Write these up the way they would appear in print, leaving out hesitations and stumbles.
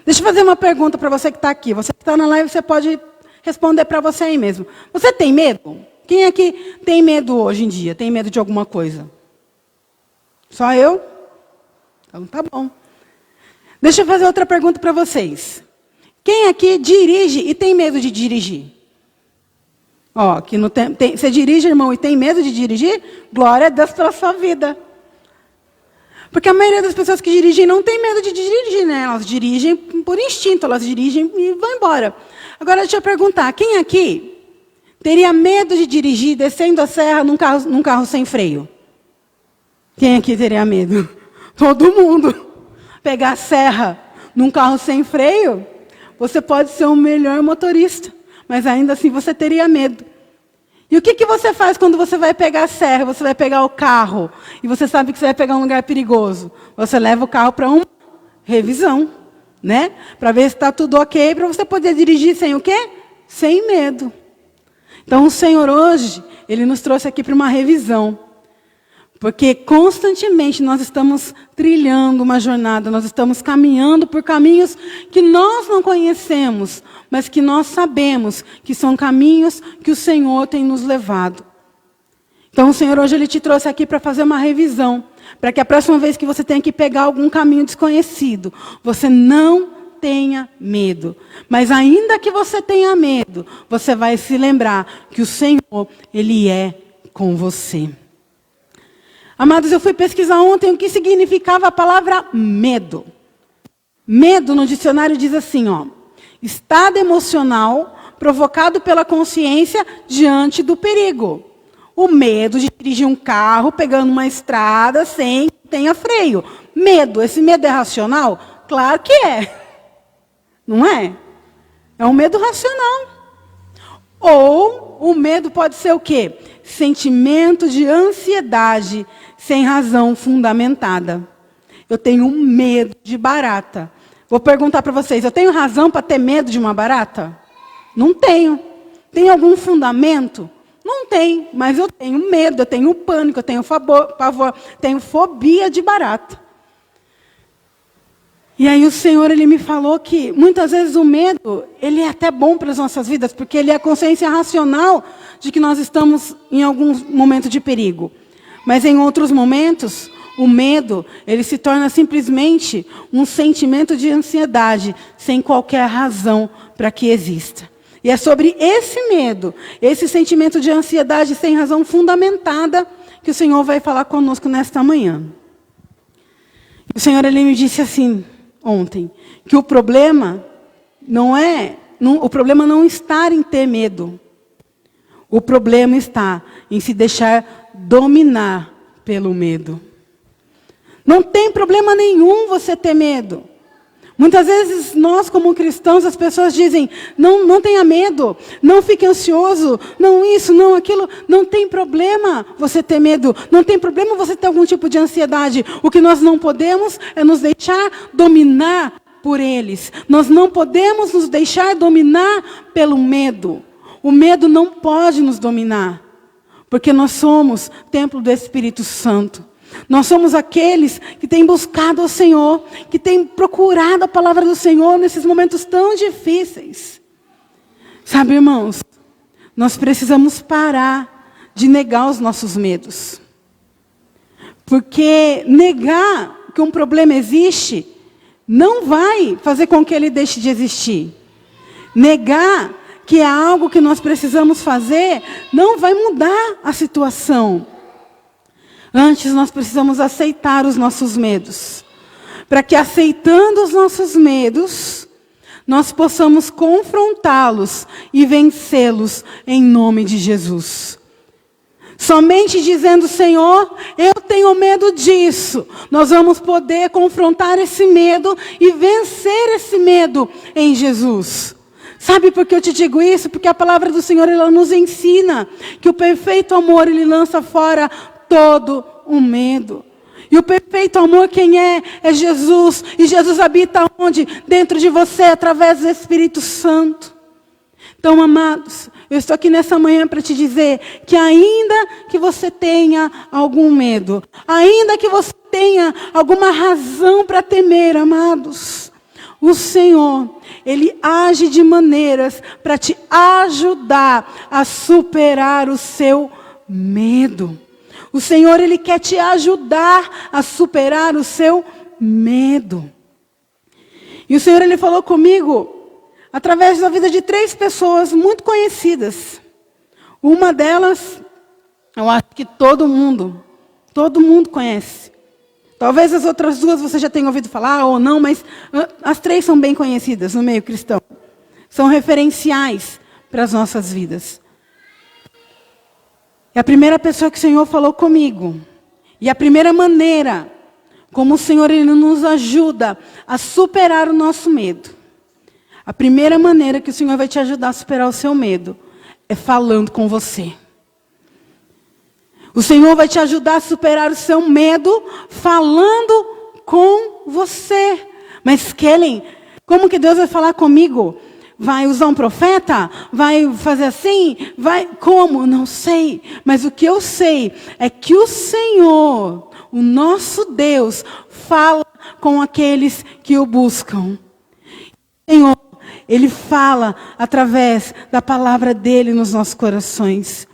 Deixa eu fazer uma pergunta para você que está aqui. Você que está na live, você pode responder para você aí mesmo. Você tem medo? Quem aqui tem medo hoje em dia? Tem medo de alguma coisa? Só eu? Então tá bom. Deixa eu fazer outra pergunta para vocês. Quem aqui dirige e tem medo de dirigir? Ó, que não tem, você dirige, irmão, e tem medo de dirigir? Glória a Deus pela sua vida. Porque a maioria das pessoas que dirigem não tem medo de dirigir, né? Elas dirigem por instinto, elas dirigem e vão embora. Agora, deixa eu perguntar, quem aqui teria medo de dirigir descendo a serra num carro sem freio? Quem aqui teria medo? Todo mundo. Pegar a serra num carro sem freio, você pode ser o melhor motorista, mas ainda assim você teria medo. E o que você faz quando você vai pegar a serra, você vai pegar o carro, e você sabe que você vai pegar um lugar perigoso? Você leva o carro para uma revisão, né? Para ver se está tudo ok, para você poder dirigir sem o quê? Sem medo. Então o Senhor hoje, Ele nos trouxe aqui para uma revisão. Porque constantemente nós estamos trilhando uma jornada, nós estamos caminhando por caminhos que nós não conhecemos, mas que nós sabemos que são caminhos que o Senhor tem nos levado. Então o Senhor hoje Ele te trouxe aqui para fazer uma revisão, para que a próxima vez que você tenha que pegar algum caminho desconhecido, você não tenha medo. Mas ainda que você tenha medo, você vai se lembrar que o Senhor, Ele é com você. Amados, eu fui pesquisar ontem o que significava a palavra medo. Medo no dicionário diz assim, ó, estado emocional provocado pela consciência diante do perigo. O medo de dirigir um carro pegando uma estrada sem que tenha freio. Medo, esse medo é racional? Claro que é. Não é? É um medo racional. Ou o medo pode ser o quê? Sentimento de ansiedade sem razão fundamentada. Eu tenho medo de barata. Vou perguntar para vocês, eu tenho razão para ter medo de uma barata? Não tenho. Tem algum fundamento? Não tem, mas eu tenho medo, eu tenho pânico, eu tenho pavor, tenho fobia de barata. E aí o Senhor, Ele me falou que muitas vezes o medo, ele é até bom para as nossas vidas, porque ele é a consciência racional de que nós estamos em algum momento de perigo. Mas em outros momentos, o medo, ele se torna simplesmente um sentimento de ansiedade, sem qualquer razão para que exista. E é sobre esse medo, esse sentimento de ansiedade sem razão fundamentada, que o Senhor vai falar conosco nesta manhã. O Senhor, Ele me disse assim ontem, que o problema o problema não está em ter medo. O problema está em se deixar dominar pelo medo. Não tem problema nenhum você ter medo. Muitas vezes nós, como cristãos, as pessoas dizem, não tenha medo, não fique ansioso, não isso, não aquilo. Não tem problema você ter medo, não tem problema você ter algum tipo de ansiedade. O que nós não podemos é nos deixar dominar por eles. Nós não podemos nos deixar dominar pelo medo. O medo não pode nos dominar, porque nós somos templo do Espírito Santo. Nós somos aqueles que têm buscado ao Senhor, que têm procurado a palavra do Senhor nesses momentos tão difíceis. Sabe, irmãos, nós precisamos parar de negar os nossos medos. Porque negar que um problema existe não vai fazer com que ele deixe de existir. Negar que é algo que nós precisamos fazer não vai mudar a situação. Antes, nós precisamos aceitar os nossos medos. Para que, aceitando os nossos medos, nós possamos confrontá-los e vencê-los em nome de Jesus. Somente dizendo, Senhor, eu tenho medo disso, nós vamos poder confrontar esse medo e vencer esse medo em Jesus. Sabe por que eu te digo isso? Porque a palavra do Senhor, ela nos ensina que o perfeito amor, ele lança fora todo o medo. E o perfeito amor, quem é? É Jesus. E Jesus habita onde? Dentro de você, através do Espírito Santo. Então, amados, eu estou aqui nessa manhã para te dizer que ainda que você tenha algum medo, ainda que você tenha alguma razão para temer, amados, O Senhor, Ele age de maneiras para te ajudar a superar o seu medo. O Senhor, Ele quer te ajudar a superar o seu medo. E o Senhor, Ele falou comigo através da vida de 3 pessoas muito conhecidas. Uma delas, eu acho que todo mundo conhece. Talvez as outras 2 você já tenha ouvido falar ou não, mas as 3 são bem conhecidas no meio cristão. São referenciais para as nossas vidas. E a primeira pessoa que o Senhor falou comigo, e a primeira maneira como o Senhor Ele nos ajuda a superar o nosso medo. A primeira maneira que o Senhor vai te ajudar a superar o seu medo é falando com você. O Senhor vai te ajudar a superar o seu medo falando com você. Mas Kellen, como que Deus vai falar comigo? Vai usar um profeta? Vai fazer assim? Vai como? Não sei. Mas o que eu sei é que o Senhor, o nosso Deus, fala com aqueles que o buscam. O Senhor, Ele fala através da palavra dEle nos nossos corações.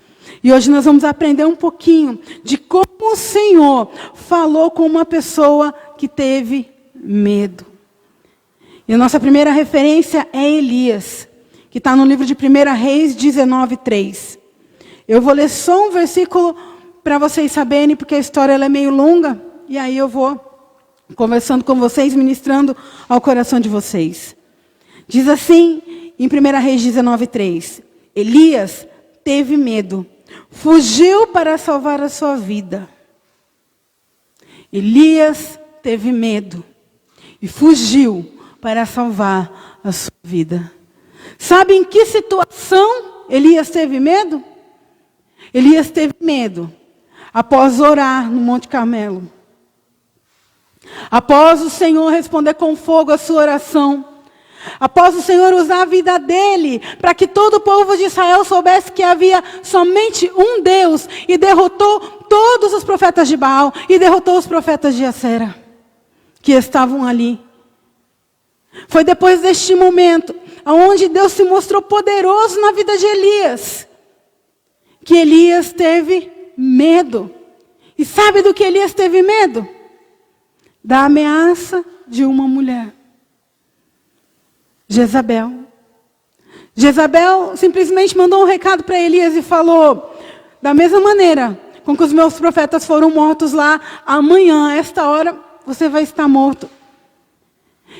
E hoje nós vamos aprender um pouquinho de como o Senhor falou com uma pessoa que teve medo. E a nossa primeira referência é Elias, que está no livro de 1 Reis 19:3. Eu vou ler só um versículo para vocês saberem, porque a história ela é meio longa, e aí eu vou conversando com vocês, ministrando ao coração de vocês. Diz assim, em 1 Reis 19:3, Elias teve medo, fugiu para salvar a sua vida. Elias teve medo e fugiu para salvar a sua vida. Sabe em que situação Elias teve medo? Elias teve medo após orar no Monte Carmelo. Após o Senhor responder com fogo a sua oração. Após o Senhor usar a vida dele para que todo o povo de Israel soubesse que havia somente um Deus e derrotou todos os profetas de Baal e derrotou os profetas de Acera que estavam ali. Foi depois deste momento onde Deus se mostrou poderoso na vida de Elias que Elias teve medo. E sabe do que Elias teve medo? Da ameaça de uma mulher. Jezabel. Jezabel simplesmente mandou um recado para Elias e falou: da mesma maneira com que os meus profetas foram mortos lá, amanhã, a esta hora, você vai estar morto.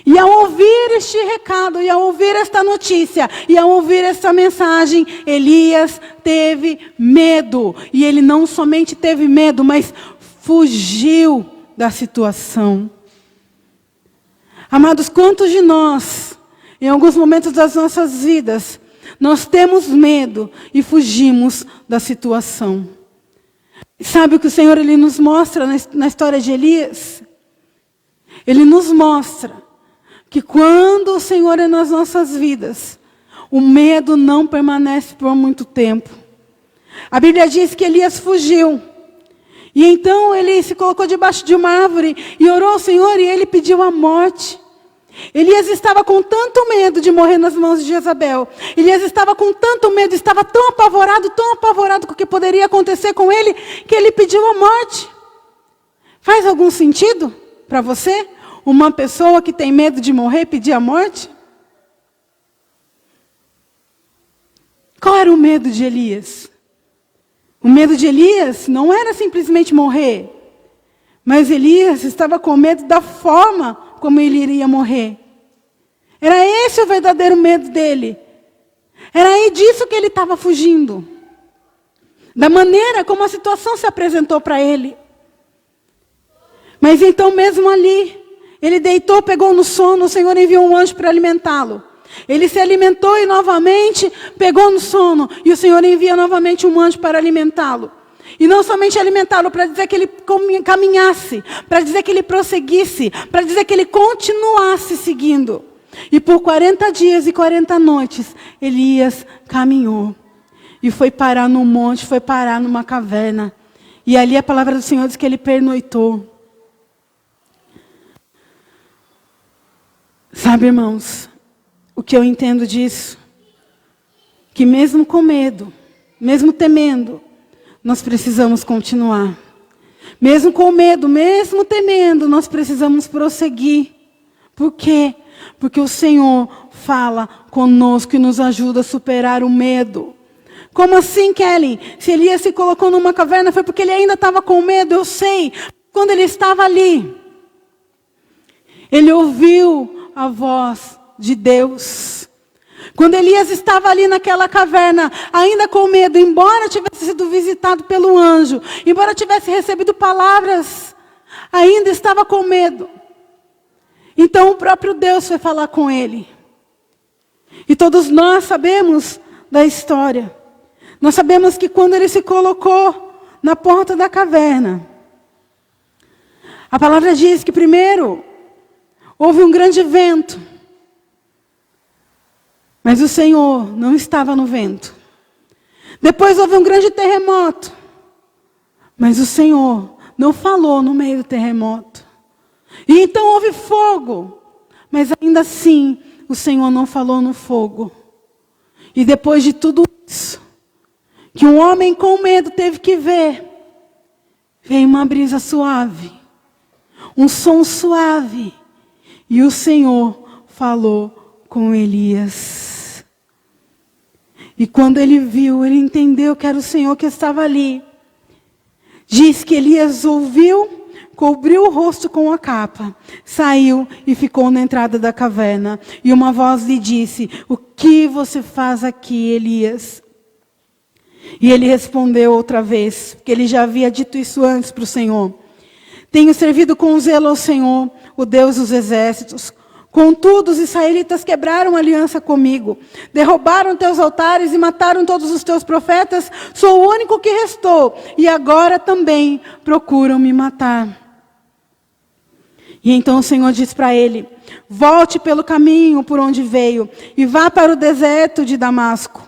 E ao ouvir este recado, e ao ouvir esta notícia, e ao ouvir esta mensagem, Elias teve medo. E ele não somente teve medo, mas fugiu da situação. Amados, quantos de nós, em alguns momentos das nossas vidas, nós temos medo e fugimos da situação? Sabe o que o Senhor ele nos mostra na história de Elias? Ele nos mostra que quando o Senhor é nas nossas vidas, o medo não permanece por muito tempo. A Bíblia diz que Elias fugiu. E então ele se colocou debaixo de uma árvore e orou ao Senhor e ele pediu a morte. Elias estava com tanto medo de morrer nas mãos de Jezabel. Elias estava com tanto medo, estava tão apavorado com o que poderia acontecer com ele, que ele pediu a morte. Faz algum sentido para você? Uma pessoa que tem medo de morrer pedir a morte? Qual era o medo de Elias? O medo de Elias não era simplesmente morrer, mas Elias estava com medo da forma como ele iria morrer. Era esse o verdadeiro medo dele. Era aí disso que ele estava fugindo. Da maneira como a situação se apresentou para ele. Mas então mesmo ali, ele deitou, pegou no sono, o Senhor enviou um anjo para alimentá-lo. Ele se alimentou e novamente pegou no sono. E o Senhor envia novamente um anjo para alimentá-lo. E não somente alimentá-lo, para dizer que ele caminhasse, para dizer que ele prosseguisse, para dizer que ele continuasse seguindo. E por 40 dias e 40 noites, Elias caminhou. E foi parar num monte, foi parar numa caverna. E ali a palavra do Senhor diz que ele pernoitou. Sabe, irmãos, o que eu entendo disso? Que mesmo com medo, mesmo temendo, nós precisamos continuar. Mesmo com medo, mesmo temendo, nós precisamos prosseguir. Por quê? Porque o Senhor fala conosco e nos ajuda a superar o medo. Como assim, Kelly? Se Elias se colocou numa caverna, foi porque ele ainda estava com medo, eu sei. Quando ele estava ali, ele ouviu a voz de Deus. Quando Elias estava ali naquela caverna, ainda com medo, embora tivesse sido visitado pelo anjo, embora tivesse recebido palavras, ainda estava com medo. Então o próprio Deus foi falar com ele. E todos nós sabemos da história. Nós sabemos que quando ele se colocou na porta da caverna, a palavra diz que primeiro houve um grande vento. Mas o Senhor não estava no vento. Depois houve um grande terremoto. Mas o Senhor não falou no meio do terremoto. E então houve fogo. Mas ainda assim, o Senhor não falou no fogo. E depois de tudo isso, que um homem com medo teve que ver, veio uma brisa suave, um som suave, e o Senhor falou com Elias. E quando ele viu, ele entendeu que era o Senhor que estava ali. Diz que Elias ouviu, cobriu o rosto com a capa, saiu e ficou na entrada da caverna. E uma voz lhe disse: "O que você faz aqui, Elias?" E ele respondeu outra vez, porque ele já havia dito isso antes para o Senhor: "Tenho servido com zelo ao Senhor, o Deus dos exércitos. Contudo, os israelitas quebraram aliança comigo, derrubaram teus altares e mataram todos os teus profetas. Sou o único que restou, e agora também procuram me matar." E então o Senhor diz para ele: "Volte pelo caminho por onde veio, e vá para o deserto de Damasco.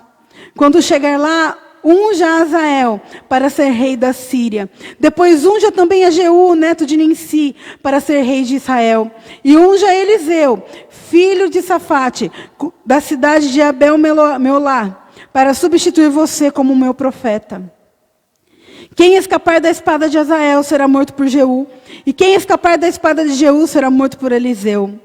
Quando chegar lá, unja Azael para ser rei da Síria. Depois unja também a Jeú, neto de Ninsi, para ser rei de Israel. E unja Eliseu, filho de Safate, da cidade de Abel-Meolá, para substituir você como meu profeta. Quem escapar da espada de Azael será morto por Jeú, e quem escapar da espada de Jeú será morto por Eliseu.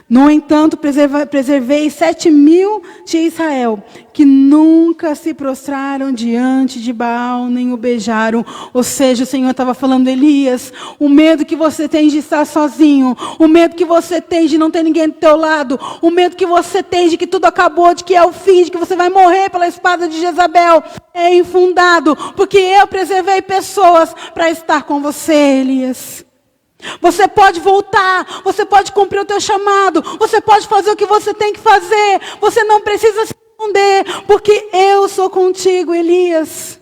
No entanto, preservei 7.000 de Israel, que nunca se prostraram diante de Baal, nem o beijaram." Ou seja, o Senhor estava falando: Elias, o medo que você tem de estar sozinho, o medo que você tem de não ter ninguém do teu lado, o medo que você tem de que tudo acabou, de que é o fim, de que você vai morrer pela espada de Jezabel, é infundado, porque eu preservei pessoas para estar com você, Elias. Você pode voltar, você pode cumprir o teu chamado, você pode fazer o que você tem que fazer, você não precisa se esconder, porque eu sou contigo, Elias.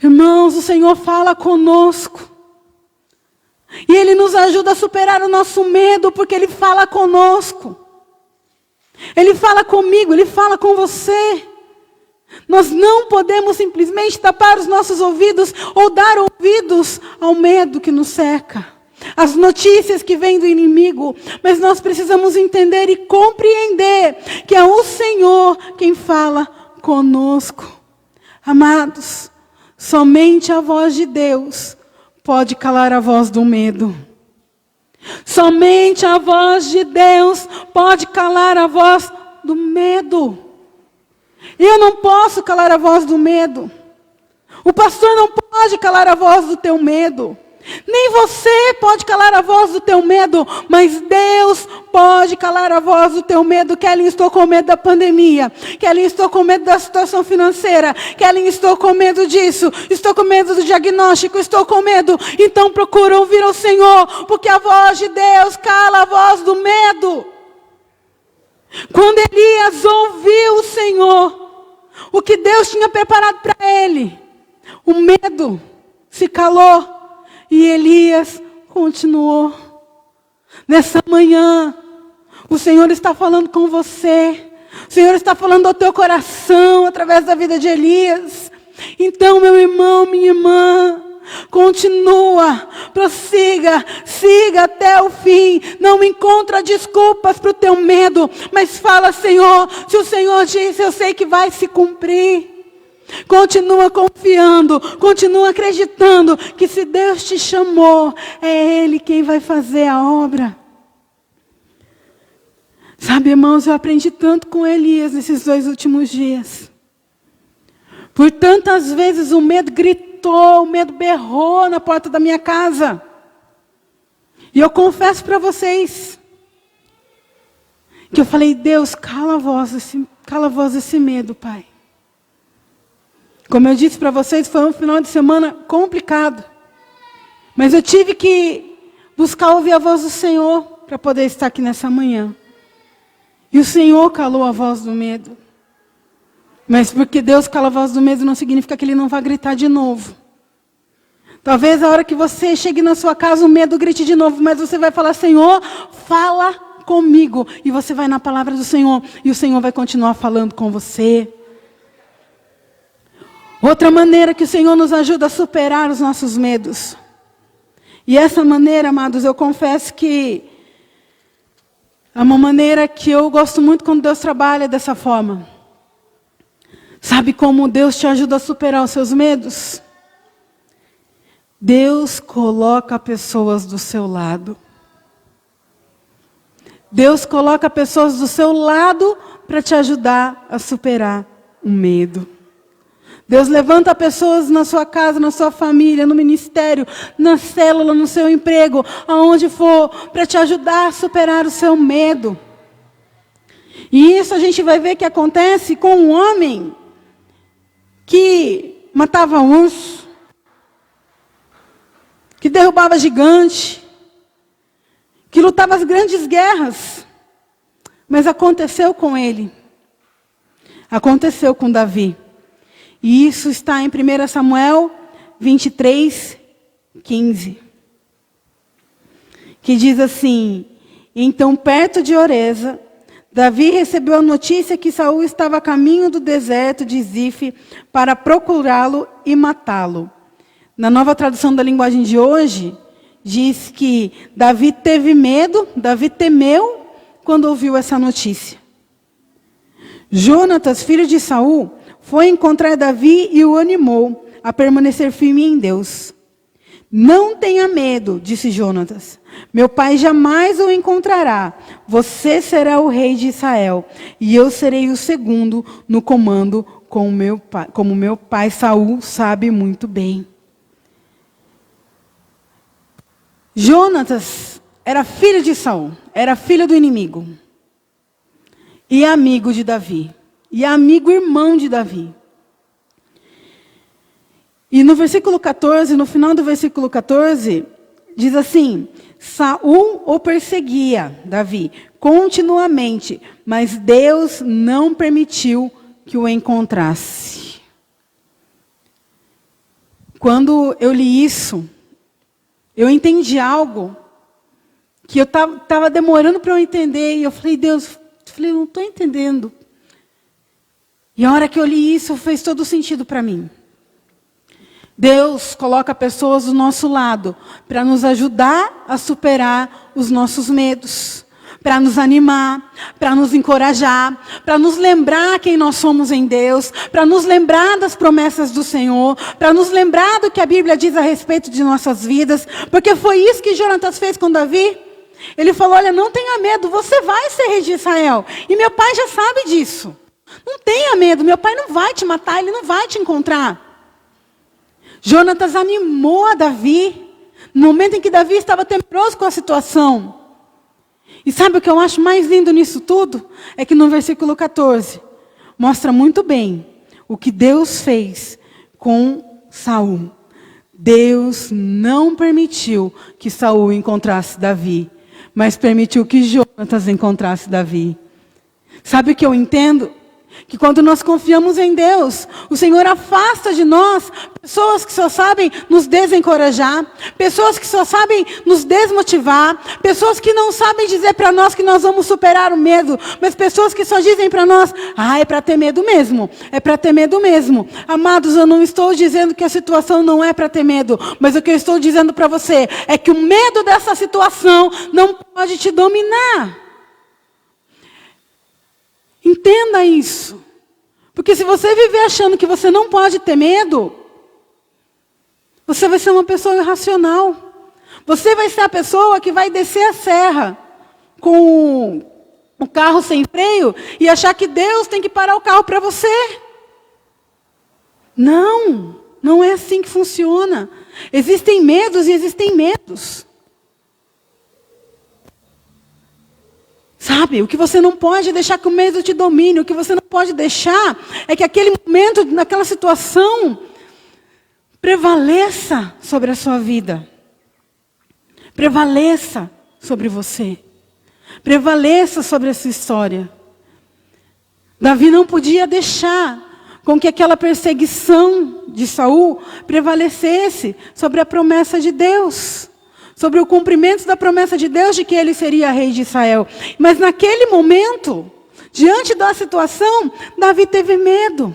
Irmãos, o Senhor fala conosco, e Ele nos ajuda a superar o nosso medo, porque Ele fala conosco. Ele fala comigo, Ele fala com você. Nós não podemos simplesmente tapar os nossos ouvidos ou dar ouvidos ao medo que nos cerca, as notícias que vêm do inimigo, mas nós precisamos entender e compreender que é o Senhor quem fala conosco. Amados, somente a voz de Deus pode calar a voz do medo. Somente a voz de Deus pode calar a voz do medo. Eu não posso calar a voz do medo. O pastor não pode calar a voz do teu medo. Nem você pode calar a voz do teu medo, mas Deus pode calar a voz do teu medo. Kelly, estou com medo da pandemia. Kelly, estou com medo da situação financeira. Kelly, estou com medo disso. Estou com medo do diagnóstico. Estou com medo. Então procura ouvir ao Senhor, porque a voz de Deus cala a voz do medo. Quando Elias ouviu o Senhor, o que Deus tinha preparado para ele, o medo se calou e Elias continuou. Nessa manhã, o Senhor está falando com você, o Senhor está falando ao teu coração através da vida de Elias. Então, meu irmão, minha irmã, Continua, prossiga, siga até o fim. Não encontra desculpas para o teu medo, mas fala: Senhor, se o Senhor disse, eu sei que vai se cumprir. Continua confiando, continua acreditando que se Deus te chamou, é Ele quem vai fazer a obra. Sabe, irmãos, eu aprendi tanto com Elias nesses 2 últimos dias. Por tantas vezes o medo gritou, o medo berrou na porta da minha casa. E eu confesso para vocês que eu falei: Deus, cala a voz desse medo, Pai. Como eu disse para vocês, foi um final de semana complicado. Mas eu tive que buscar ouvir a voz do Senhor para poder estar aqui nessa manhã. E o Senhor calou a voz do medo. Mas porque Deus cala a voz do medo não significa que Ele não vai gritar de novo. Talvez a hora que você chegue na sua casa o medo grite de novo, mas você vai falar: Senhor, fala comigo. E você vai na palavra do Senhor e o Senhor vai continuar falando com você. Outra maneira que o Senhor nos ajuda a superar os nossos medos. E essa maneira, amados, eu confesso que é uma maneira que eu gosto muito quando Deus trabalha dessa forma. Sabe como Deus te ajuda a superar os seus medos? Deus coloca pessoas do seu lado. Deus coloca pessoas do seu lado para te ajudar a superar o medo. Deus levanta pessoas na sua casa, na sua família, no ministério, na célula, no seu emprego, aonde for, para te ajudar a superar o seu medo. E isso a gente vai ver que acontece com um homem que matava urso, que derrubava gigante, que lutava as grandes guerras. Mas aconteceu com ele. Aconteceu com Davi. E isso está em 1 Samuel 23, 15. Que diz assim: então, perto de Oreza, Davi recebeu a notícia que Saul estava a caminho do deserto de Zif para procurá-lo e matá-lo. Na nova tradução da linguagem de hoje, diz que Davi teve medo, Davi temeu quando ouviu essa notícia. Jonatas, filho de Saul, foi encontrar Davi e o animou a permanecer firme em Deus. Não tenha medo, disse Jonatas. Meu pai jamais o encontrará. Você será o rei de Israel, e eu serei o segundo no comando, como meu pai Saul sabe muito bem. Jonatas era filho de Saul, era filho do inimigo. E amigo de Davi. E amigo irmão de Davi. E no versículo 14, no final do versículo 14, diz assim: Saul o perseguia, Davi, continuamente, mas Deus não permitiu que o encontrasse. Quando eu li isso, eu entendi algo que eu estava demorando para eu entender. E eu falei: Deus, eu não estou entendendo. E a hora que eu li isso, fez todo sentido para mim. Deus coloca pessoas do nosso lado para nos ajudar a superar os nossos medos, para nos animar, para nos encorajar, para nos lembrar quem nós somos em Deus, para nos lembrar das promessas do Senhor, para nos lembrar do que a Bíblia diz a respeito de nossas vidas, porque foi isso que Jonatas fez com Davi. Ele falou: olha, não tenha medo, você vai ser rei de Israel, e meu pai já sabe disso. Não tenha medo, meu pai não vai te matar, ele não vai te encontrar. Jonatas animou a Davi, no momento em que Davi estava temeroso com a situação. E sabe o que eu acho mais lindo nisso tudo? É que no versículo 14, mostra muito bem o que Deus fez com Saul. Deus não permitiu que Saul encontrasse Davi, mas permitiu que Jonatas encontrasse Davi. Sabe o que eu entendo? Que quando nós confiamos em Deus, o Senhor afasta de nós pessoas que só sabem nos desencorajar, pessoas que só sabem nos desmotivar, pessoas que não sabem dizer para nós que nós vamos superar o medo, mas pessoas que só dizem para nós, é para ter medo mesmo, é para ter medo mesmo. Amados, eu não estou dizendo que a situação não é para ter medo, mas o que eu estou dizendo para você é que o medo dessa situação não pode te dominar. Entenda isso. Porque se você viver achando que você não pode ter medo, você vai ser uma pessoa irracional. Você vai ser a pessoa que vai descer a serra com o carro sem freio e achar que Deus tem que parar o carro para você. Não, não é assim que funciona. Existem medos e existem medos. Sabe, o que você não pode deixar que o medo te domine, o que você não pode deixar é que aquele momento, naquela situação, prevaleça sobre a sua vida. Prevaleça sobre você. Prevaleça sobre a sua história. Davi não podia deixar com que aquela perseguição de Saul prevalecesse sobre a promessa de Deus. Sobre o cumprimento da promessa de Deus de que ele seria rei de Israel. Mas naquele momento, diante da situação, Davi teve medo.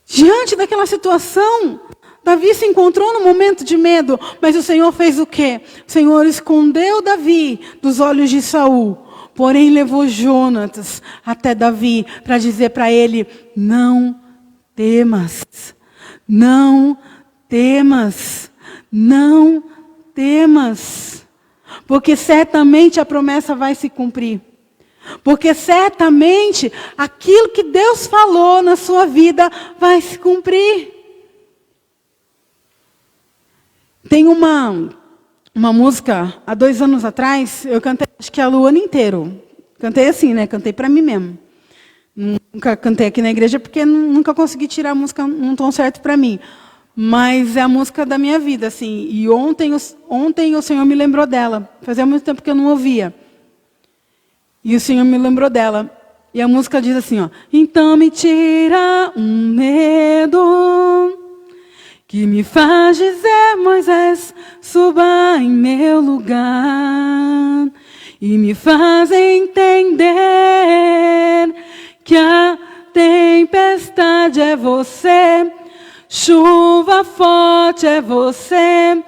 Diante daquela situação, Davi se encontrou num momento de medo. Mas o Senhor fez o quê? O Senhor escondeu Davi dos olhos de Saul. Porém levou Jonatas até Davi para dizer para ele, não temas, não temas, não temas, porque certamente a promessa vai se cumprir. Porque certamente aquilo que Deus falou na sua vida vai se cumprir. Tem uma música, há 2 anos atrás, eu cantei, acho que o ano inteiro. Cantei assim, né? Cantei para mim mesmo. Nunca cantei aqui na igreja porque nunca consegui tirar a música num tom certo para mim. Mas é a música da minha vida, assim. E ontem o Senhor me lembrou dela. Fazia muito tempo que eu não ouvia. E o Senhor me lembrou dela. E a música diz assim, ó. Então me tira um medo que me faz dizer, Moisés, suba em meu lugar. E me faz entender que a tempestade é você. Chuva forte é você,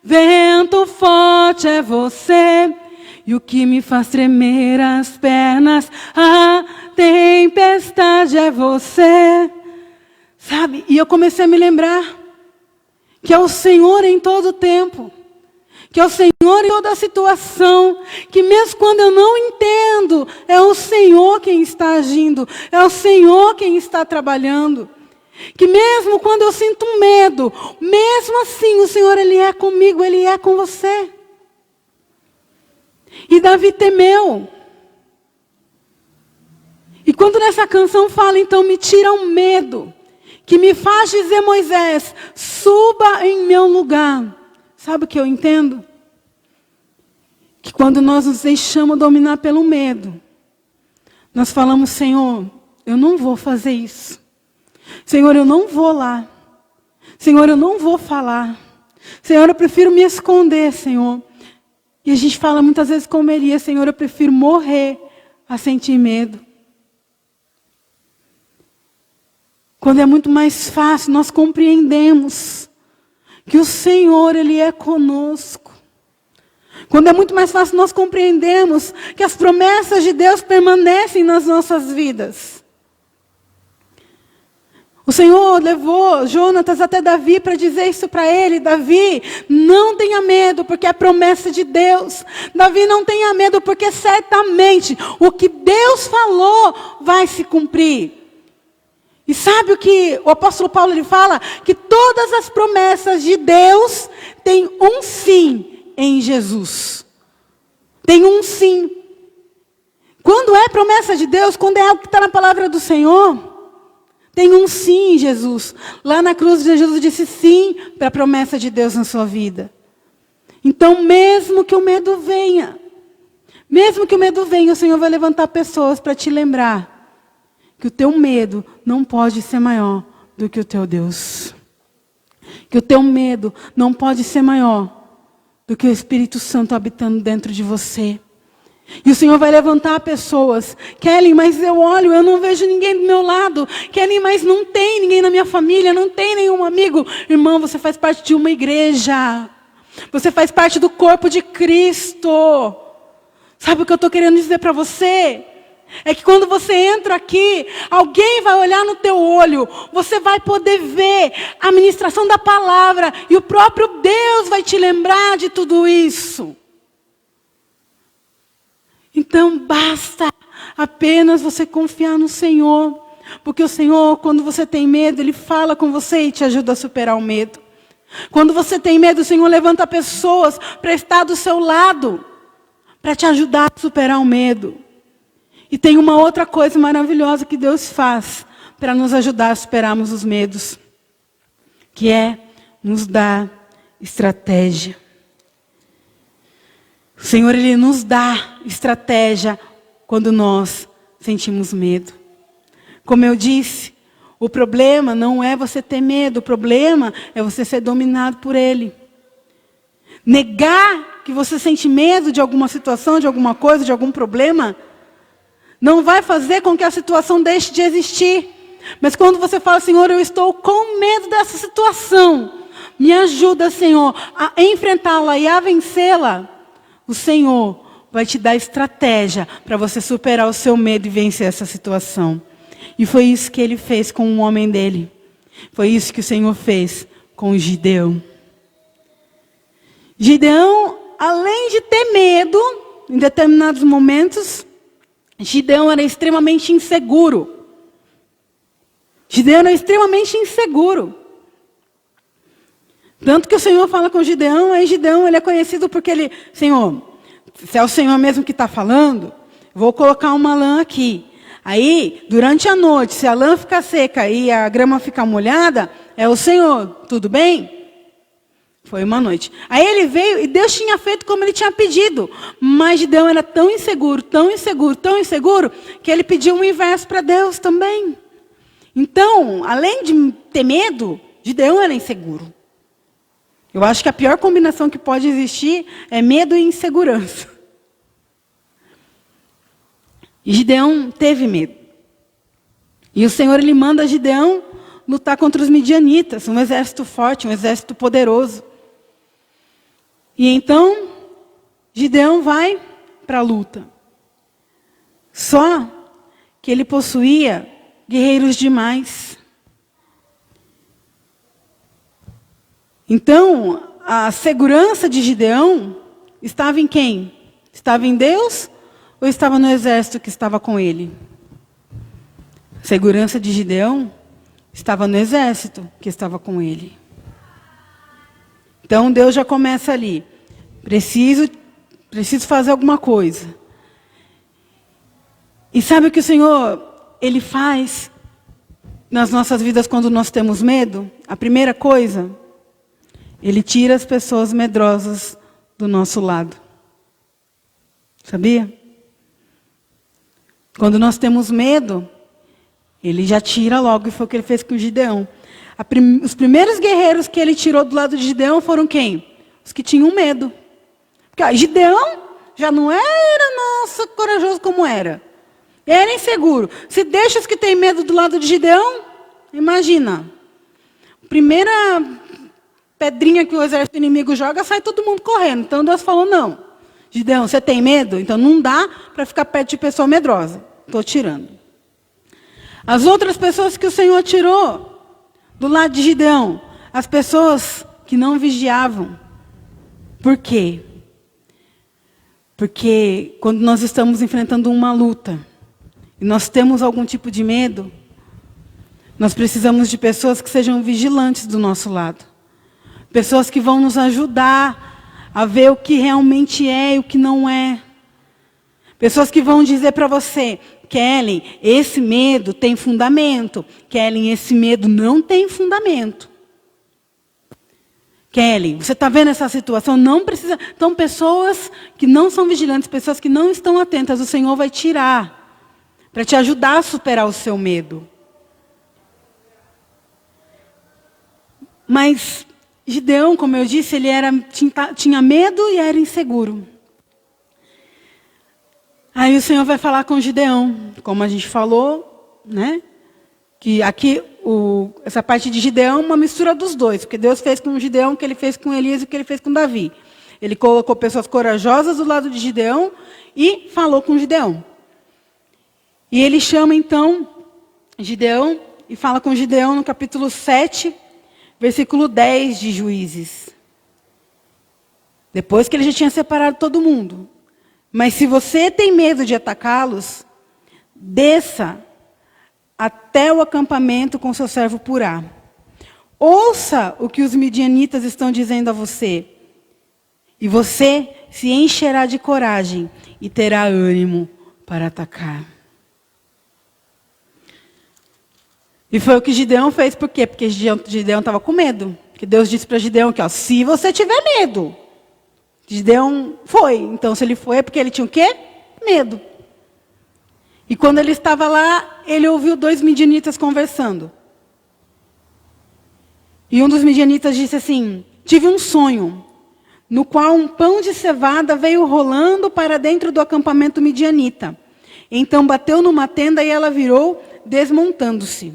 vento forte é você, e o que me faz tremer as pernas, a tempestade é você. Sabe, e eu comecei a me lembrar que é o Senhor em todo o tempo, que é o Senhor em toda a situação, que mesmo quando eu não entendo, é o Senhor quem está agindo, é o Senhor quem está trabalhando. Que mesmo quando eu sinto um medo, mesmo assim o Senhor, Ele é comigo, Ele é com você. E Davi temeu. E quando nessa canção fala, então me tira um medo, que me faz dizer, Moisés, suba em meu lugar. Sabe o que eu entendo? Que quando nós nos deixamos dominar pelo medo, nós falamos, Senhor, eu não vou fazer isso. Senhor, eu não vou lá. Senhor, eu não vou falar. Senhor, eu prefiro me esconder, Senhor. E a gente fala muitas vezes como Elias, Senhor, eu prefiro morrer a sentir medo. Quando é muito mais fácil, nós compreendemos que o Senhor, Ele é conosco. Quando é muito mais fácil, nós compreendemos que as promessas de Deus permanecem nas nossas vidas. O Senhor levou Jonatas até Davi para dizer isso para ele. Davi, não tenha medo, porque é promessa de Deus. Davi, não tenha medo, porque certamente o que Deus falou vai se cumprir. E sabe o que o apóstolo Paulo ele fala? Que todas as promessas de Deus têm um sim em Jesus. Tem um sim. Quando é promessa de Deus, quando é algo que está na palavra do Senhor, tem um sim em Jesus. Lá na cruz, Jesus disse sim para a promessa de Deus na sua vida. Então, mesmo que o medo venha, Mesmo que o medo venha, o Senhor vai levantar pessoas para te lembrar que o teu medo não pode ser maior do que o teu Deus. Que o teu medo não pode ser maior do que o Espírito Santo habitando dentro de você. E o Senhor vai levantar pessoas. Kelly, mas eu olho, eu não vejo ninguém do meu lado. Kelly, mas não tem ninguém na minha família, não tem nenhum amigo. Irmão, você faz parte de uma igreja. Você faz parte do corpo de Cristo. Sabe o que eu estou querendo dizer para você? É que quando você entra aqui, alguém vai olhar no teu olho, você vai poder ver a ministração da palavra, e o próprio Deus vai te lembrar de tudo isso. Então basta apenas você confiar no Senhor, porque o Senhor, quando você tem medo, Ele fala com você e te ajuda a superar o medo. Quando você tem medo, o Senhor levanta pessoas para estar do seu lado, para te ajudar a superar o medo. E tem uma outra coisa maravilhosa que Deus faz para nos ajudar a superarmos os medos, que é nos dar estratégia. O Senhor, Ele nos dá estratégia quando nós sentimos medo. Como eu disse, o problema não é você ter medo, o problema é você ser dominado por Ele. Negar que você sente medo de alguma situação, de alguma coisa, de algum problema, não vai fazer com que a situação deixe de existir. Mas quando você fala, Senhor, eu estou com medo dessa situação, me ajuda, Senhor, a enfrentá-la e a vencê-la, o Senhor vai te dar estratégia para você superar o seu medo e vencer essa situação. E foi isso que Ele fez com o homem dele. Foi isso que o Senhor fez com Gideão. Gideão, além de ter medo, em determinados momentos, Gideão era extremamente inseguro. Gideão era extremamente inseguro. Tanto que o Senhor fala com Gideão, aí Gideão ele é conhecido porque ele, Senhor, se é o Senhor mesmo que está falando, vou colocar uma lã aqui. Aí, durante a noite, se a lã ficar seca e a grama ficar molhada, é o Senhor, tudo bem? Foi uma noite. Aí ele veio e Deus tinha feito como ele tinha pedido. Mas Gideão era tão inseguro, tão inseguro, tão inseguro, que ele pediu o inverso para Deus também. Então, além de ter medo, Gideão era inseguro. Eu acho que a pior combinação que pode existir é medo e insegurança. E Gideão teve medo. E o Senhor, Ele manda Gideão lutar contra os midianitas, um exército forte, um exército poderoso. E então, Gideão vai para a luta. Só que ele possuía guerreiros demais. Então, a segurança de Gideão estava em quem? Estava em Deus ou estava no exército que estava com ele? A segurança de Gideão estava no exército que estava com ele. Então Deus já começa ali. Preciso fazer alguma coisa. E sabe o que o Senhor, Ele faz nas nossas vidas quando nós temos medo? A primeira coisa, Ele tira as pessoas medrosas do nosso lado. Sabia? Quando nós temos medo, Ele já tira logo, e foi o que Ele fez com o Gideão. Os primeiros guerreiros que Ele tirou do lado de Gideão foram quem? Os que tinham medo. Porque Gideão já não era, nossa, corajoso como era. Era inseguro. Se deixa os que têm medo do lado de Gideão, imagina. Primeira pedrinha que o exército inimigo joga, sai todo mundo correndo. Então Deus falou, não. Gideão, você tem medo? Então não dá para ficar perto de pessoa medrosa. Estou tirando. As outras pessoas que o Senhor tirou do lado de Gideão, as pessoas que não vigiavam. Por quê? Porque quando nós estamos enfrentando uma luta, e nós temos algum tipo de medo, nós precisamos de pessoas que sejam vigilantes do nosso lado. Pessoas que vão nos ajudar a ver o que realmente é e o que não é. Pessoas que vão dizer para você, Kellen, esse medo tem fundamento. Kellen, esse medo não tem fundamento. Kelly, você está vendo essa situação? Não precisa. Então, pessoas que não são vigilantes, pessoas que não estão atentas, o Senhor vai tirar para te ajudar a superar o seu medo. Mas Gideão, como eu disse, ele tinha medo e era inseguro. Aí o Senhor vai falar com Gideão, como a gente falou, né? Que aqui, essa parte de Gideão é uma mistura dos dois. Porque Deus fez com Gideão o que Ele fez com Elias e o que Ele fez com Davi. Ele colocou pessoas corajosas do lado de Gideão e falou com Gideão. E Ele chama então Gideão e fala com Gideão no capítulo 7, versículo 10 de Juízes. Depois que Ele já tinha separado todo mundo. Mas se você tem medo de atacá-los, desça até o acampamento com seu servo Purá. Ouça o que os midianitas estão dizendo a você. E você se encherá de coragem e terá ânimo para atacar. E foi o que Gideão fez. Por quê? Porque Gideão estava com medo. Porque Deus disse para Gideão que, se você tiver medo. Gideão foi. Então, se ele foi, é porque ele tinha o quê? Medo. E quando ele estava lá, ele ouviu 2 midianitas conversando. E um dos midianitas disse assim: tive um sonho, no qual um pão de cevada veio rolando para dentro do acampamento midianita. Então bateu numa tenda e ela virou, desmontando-se.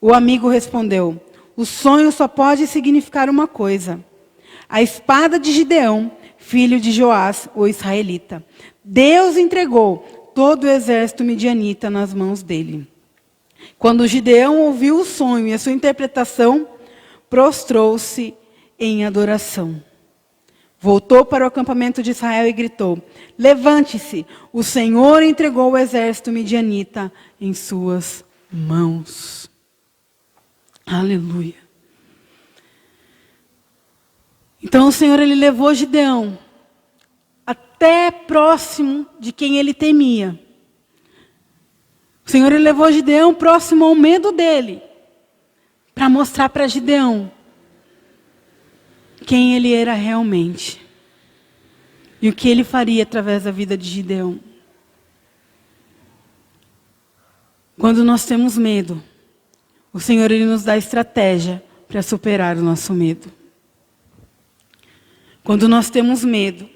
O amigo respondeu: o sonho só pode significar uma coisa. A espada de Gideão, filho de Joás, o israelita. Deus entregou todo o exército midianita nas mãos dele. Quando Gideão ouviu o sonho e a sua interpretação, prostrou-se em adoração. Voltou para o acampamento de Israel e gritou: levante-se, o Senhor entregou o exército midianita em suas mãos. Aleluia. Então o Senhor, Ele levou Gideão até próximo de quem ele temia. O Senhor, Ele levou Gideão próximo ao medo dele, para mostrar para Gideão quem ele era realmente. E o que ele faria através da vida de Gideão. Quando nós temos medo, o Senhor, Ele nos dá estratégia para superar o nosso medo. Quando nós temos medo,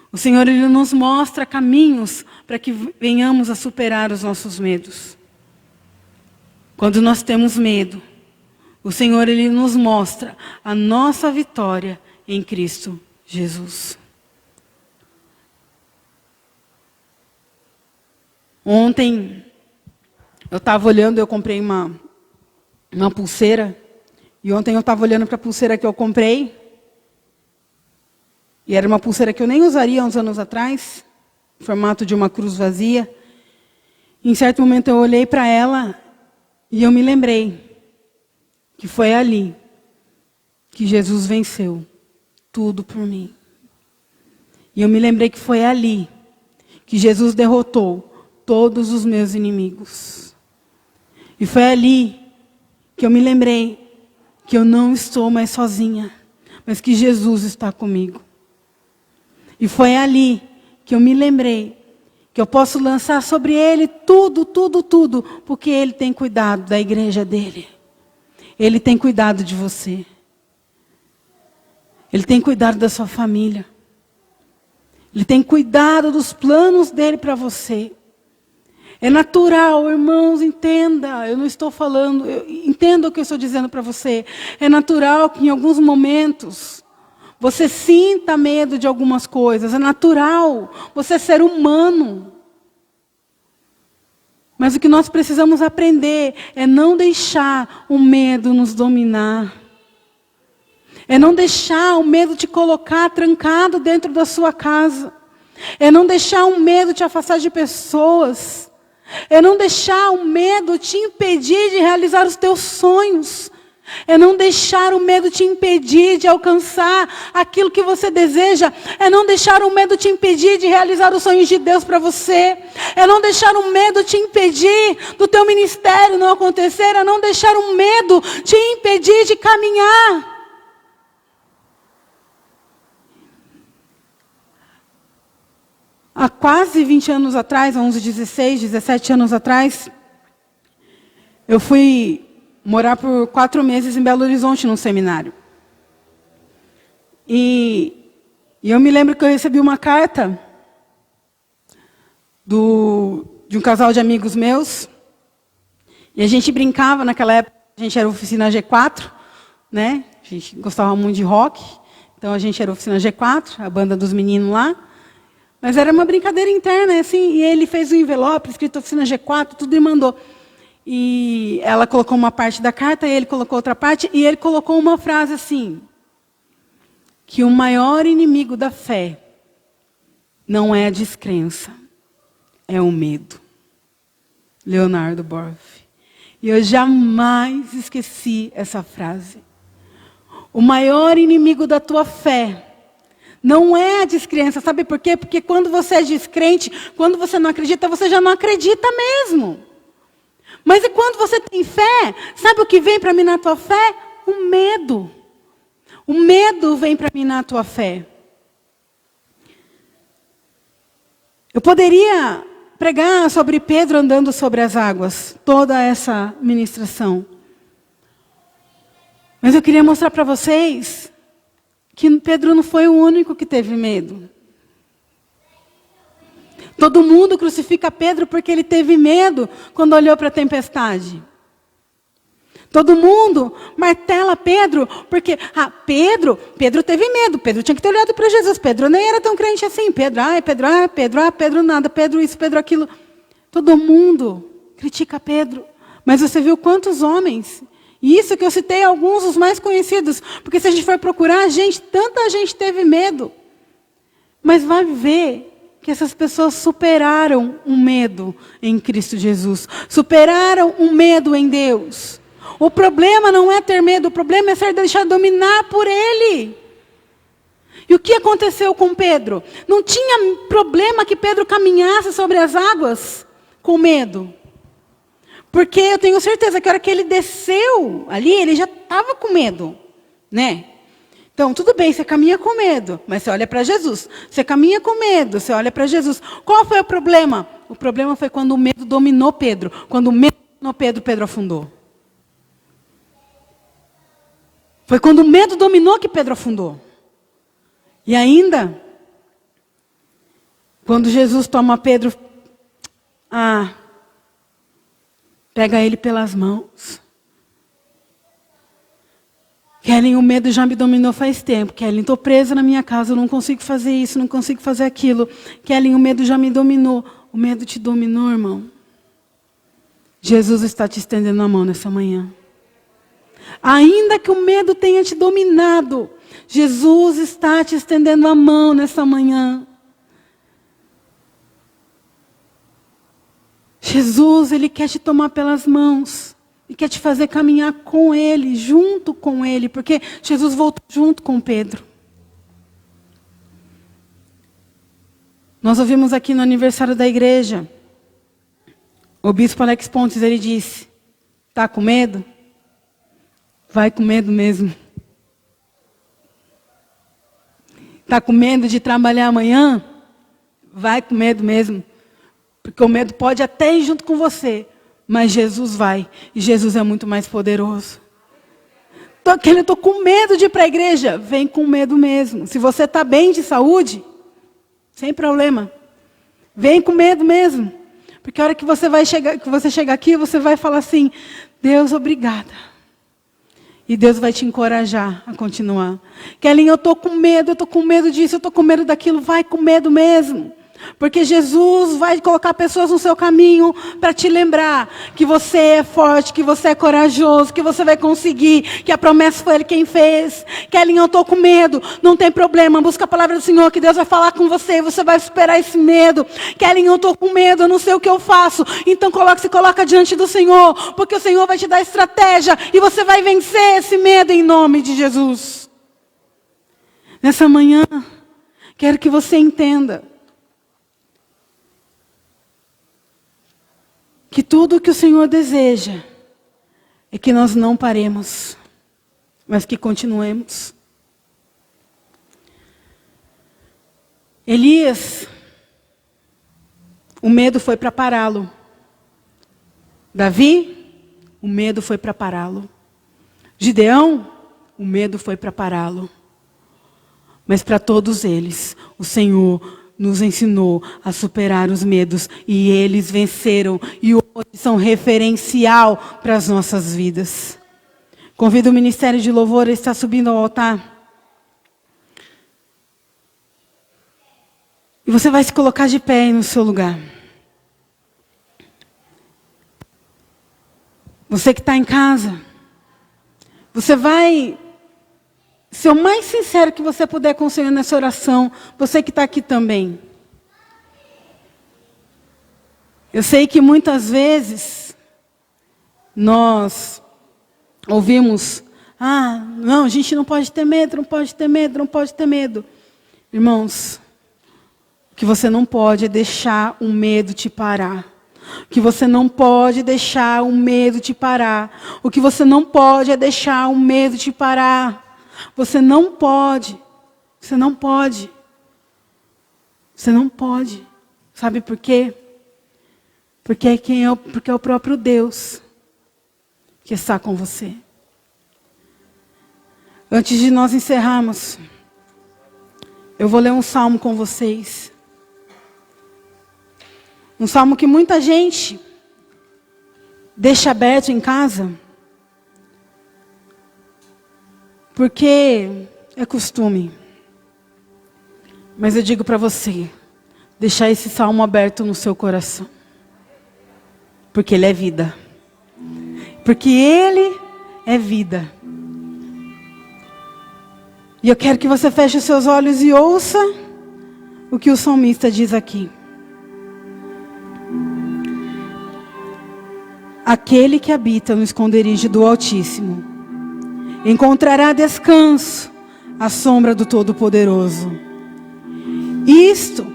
o Senhor, Ele nos mostra caminhos para que venhamos a superar os nossos medos. Quando nós temos medo, o Senhor, Ele nos mostra a nossa vitória em Cristo Jesus. Ontem, eu estava olhando, eu comprei uma pulseira. E ontem eu estava olhando para a pulseira que eu comprei. E era uma pulseira que eu nem usaria uns anos atrás, em formato de uma cruz vazia. E em certo momento eu olhei para ela e eu me lembrei que foi ali que Jesus venceu tudo por mim. E eu me lembrei que foi ali que Jesus derrotou todos os meus inimigos. E foi ali que eu me lembrei que eu não estou mais sozinha, mas que Jesus está comigo. E foi ali que eu me lembrei que eu posso lançar sobre Ele tudo, porque Ele tem cuidado da igreja dEle. Ele tem cuidado de você. Ele tem cuidado da sua família. Ele tem cuidado dos planos dEle para você. É natural, irmãos, entenda. Eu não estou falando, entenda o que eu estou dizendo para você. É natural que em alguns momentos você sinta medo de algumas coisas. É natural. Você é ser humano. Mas o que nós precisamos aprender é não deixar o medo nos dominar. É não deixar o medo te colocar trancado dentro da sua casa. É não deixar o medo te afastar de pessoas. É não deixar o medo te impedir de realizar os teus sonhos. É não deixar o medo te impedir de alcançar aquilo que você deseja. É não deixar o medo te impedir de realizar os sonhos de Deus para você. É não deixar o medo te impedir do teu ministério não acontecer. É não deixar o medo te impedir de caminhar. Há quase 20 anos atrás, há uns 16, 17 anos atrás, eu fui morar por 4 meses em Belo Horizonte, num seminário. E eu me lembro que eu recebi uma carta de um casal de amigos meus. E a gente brincava naquela época, a gente era oficina G4, né? A gente gostava muito de rock, então a gente era oficina G4, a banda dos meninos lá. Mas era uma brincadeira interna, assim, e ele fez um envelope, escrito oficina G4, tudo e mandou. E ela colocou uma parte da carta, e ele colocou outra parte, e ele colocou uma frase assim, que o maior inimigo da fé não é a descrença, é o medo. Leonardo Boff. E eu jamais esqueci essa frase. O maior inimigo da tua fé não é a descrença. Sabe por quê? Porque quando você é descrente, quando você não acredita, você já não acredita mesmo. Mas e quando você tem fé, sabe o que vem para mim na tua fé? O medo. O medo vem para mim na tua fé. Eu poderia pregar sobre Pedro andando sobre as águas, toda essa ministração. Mas eu queria mostrar para vocês que Pedro não foi o único que teve medo. Todo mundo crucifica Pedro porque ele teve medo quando olhou para a tempestade. Todo mundo martela Pedro porque, Pedro teve medo, Pedro tinha que ter olhado para Jesus, Pedro nem era tão crente assim, Pedro nada, Pedro isso, Pedro aquilo. Todo mundo critica Pedro, mas você viu quantos homens, e isso que eu citei alguns dos mais conhecidos, porque se a gente for procurar, tanta gente teve medo, mas vai ver que essas pessoas superaram o medo em Cristo Jesus, superaram o medo em Deus. O problema não é ter medo, o problema é ser deixado dominar por Ele. E o que aconteceu com Pedro? Não tinha problema que Pedro caminhasse sobre as águas com medo. Porque eu tenho certeza que a hora que ele desceu ali, ele já estava com medo, né? Então, tudo bem, você caminha com medo, mas você olha para Jesus. Você caminha com medo, você olha para Jesus. Qual foi o problema? O problema foi quando o medo dominou Pedro. Quando o medo dominou Pedro, Pedro afundou. Foi quando o medo dominou que Pedro afundou. E ainda, quando Jesus toma Pedro, pega ele pelas mãos. Kellen, o medo já me dominou faz tempo. Kellen, estou presa na minha casa, eu não consigo fazer isso, não consigo fazer aquilo. Kellen, o medo já me dominou. O medo te dominou, irmão. Jesus está te estendendo a mão nessa manhã. Ainda que o medo tenha te dominado, Jesus está te estendendo a mão nessa manhã. Jesus, Ele quer te tomar pelas mãos. E quer te fazer caminhar com Ele, junto com Ele. Porque Jesus voltou junto com Pedro. Nós ouvimos aqui no aniversário da igreja. O bispo Alex Pontes, ele disse, está com medo? Vai com medo mesmo. Está com medo de trabalhar amanhã? Vai com medo mesmo. Porque o medo pode até ir junto com você. Mas Jesus vai. E Jesus é muito mais poderoso. Estou com medo de ir para a igreja. Vem com medo mesmo. Se você está bem de saúde, sem problema. Vem com medo mesmo. Porque a hora que você chegar aqui, você vai falar assim, Deus, obrigada. E Deus vai te encorajar a continuar. Kellen, eu estou com medo disso, eu estou com medo daquilo. Vai com medo mesmo. Porque Jesus vai colocar pessoas no seu caminho para te lembrar que você é forte, que você é corajoso, que você vai conseguir, que a promessa foi Ele quem fez. Kellen, eu estou com medo, não tem problema, busca a palavra do Senhor, que Deus vai falar com você e você vai superar esse medo. Kellen, eu estou com medo, eu não sei o que eu faço. Então se coloca diante do Senhor, porque o Senhor vai te dar estratégia e você vai vencer esse medo em nome de Jesus. Nessa manhã, quero que você entenda que tudo o que o Senhor deseja é que nós não paremos, mas que continuemos. Elias, o medo foi para pará-lo. Davi, o medo foi para pará-lo. Gideão, o medo foi para pará-lo. Mas para todos eles, o Senhor nos ensinou a superar os medos. E eles venceram. E hoje são referencial para as nossas vidas. Convido o Ministério de Louvor a estar subindo ao altar. E você vai se colocar de pé aí no seu lugar. Você que está em casa. Você vai ser o mais sincero que você puder com o Senhor nessa oração. Você que está aqui também. Eu sei que muitas vezes nós ouvimos: não, a gente não pode ter medo, não pode ter medo, não pode ter medo. Irmãos, o que você não pode é deixar o medo te parar. O que você não pode deixar o medo te parar. O que você não pode é deixar o medo te parar. Você não pode. Você não pode. Você não pode. Sabe por quê? Porque é o próprio Deus que está com você. Antes de nós encerrarmos, eu vou ler um salmo com vocês. Um salmo que muita gente deixa aberto em casa, porque é costume. Mas eu digo para você, deixar esse salmo aberto no seu coração. Porque ele é vida. Porque ele é vida. E eu quero que você feche os seus olhos e ouça o que o salmista diz aqui. Aquele que habita no esconderijo do Altíssimo encontrará descanso à sombra do Todo-Poderoso. Isto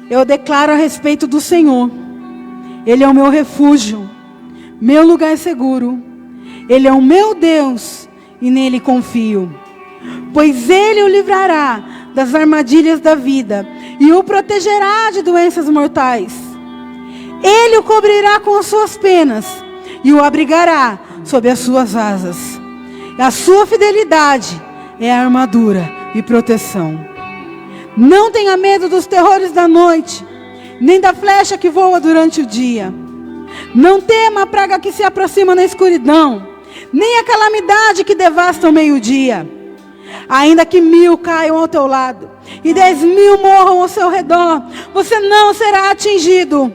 eu declaro a respeito do Senhor. Ele é o meu refúgio, meu lugar seguro. Ele é o meu Deus e nele confio. Pois ele o livrará das armadilhas da vida e o protegerá de doenças mortais. Ele o cobrirá com as suas penas e o abrigará sob as suas asas. A sua fidelidade é a armadura e proteção. Não tenha medo dos terrores da noite, nem da flecha que voa durante o dia. Não tema a praga que se aproxima na escuridão, nem a calamidade que devasta ao meio-dia. Ainda que 1000 caiam ao teu lado e 10.000 morram ao seu redor, você não será atingido.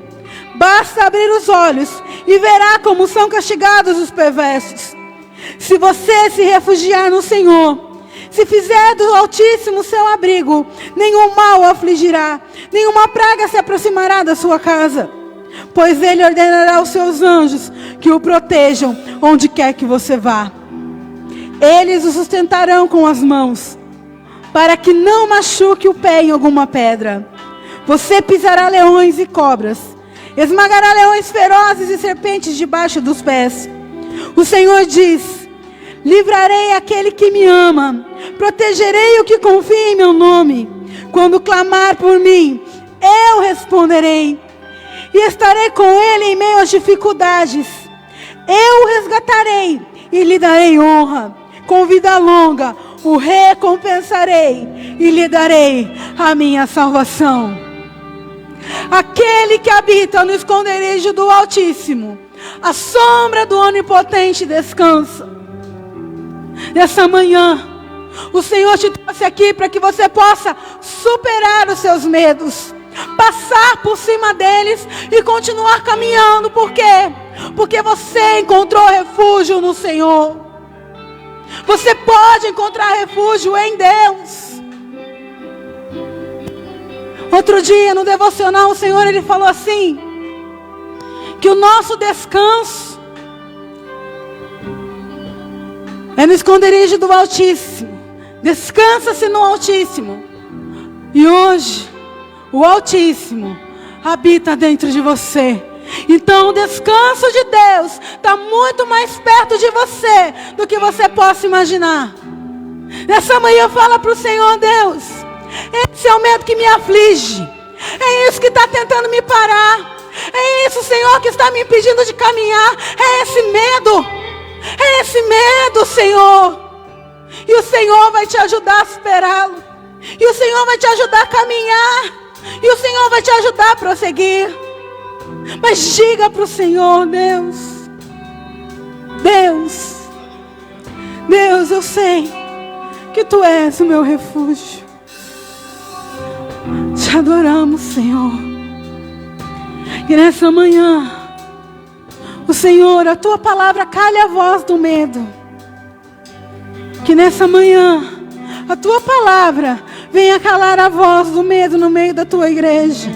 Basta abrir os olhos e verá como são castigados os perversos. Se você se refugiar no Senhor, se fizer do Altíssimo seu abrigo, nenhum mal o afligirá, nenhuma praga se aproximará da sua casa. Pois ele ordenará aos seus anjos que o protejam onde quer que você vá. Eles o sustentarão com as mãos, para que não machuque o pé em alguma pedra. Você pisará leões e cobras, esmagará leões ferozes e serpentes debaixo dos pés. O Senhor diz: livrarei aquele que me ama, protegerei o que confia em meu nome. Quando clamar por mim, eu responderei, e estarei com ele em meio às dificuldades. Eu o resgatarei e lhe darei honra. Com vida longa o recompensarei e lhe darei a minha salvação. Aquele que habita no esconderijo do Altíssimo, a sombra do Onipotente descansa. Nessa manhã, o Senhor te trouxe aqui para que você possa superar os seus medos, passar por cima deles e continuar caminhando. Por quê? Porque você encontrou refúgio no Senhor. Você pode encontrar refúgio em Deus. Outro dia no devocional o Senhor ele falou assim, que o nosso descanso é no esconderijo do Altíssimo. Descansa-se no Altíssimo. E hoje o Altíssimo habita dentro de você. Então o descanso de Deus está muito mais perto de você do que você possa imaginar. Nessa manhã fala para o Senhor: Deus, esse é o medo que me aflige, é isso que está tentando me parar, É isso, Senhor, que está me impedindo de caminhar. É esse medo. É esse medo, Senhor. E o Senhor vai te ajudar a superá-lo. E o Senhor vai te ajudar a caminhar. E o Senhor vai te ajudar a prosseguir. Mas diga para o Senhor: Deus, eu sei que Tu és o meu refúgio. Te adoramos, Senhor. E nessa manhã, o Senhor, a Tua palavra cale a voz do medo. Que nessa manhã, a Tua palavra venha calar a voz do medo no meio da Tua igreja.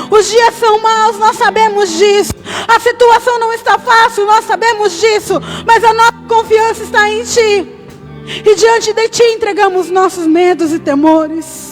Os dias são maus, nós sabemos disso. A situação não está fácil, nós sabemos disso. Mas a nossa confiança está em Ti. E diante de Ti entregamos nossos medos e temores.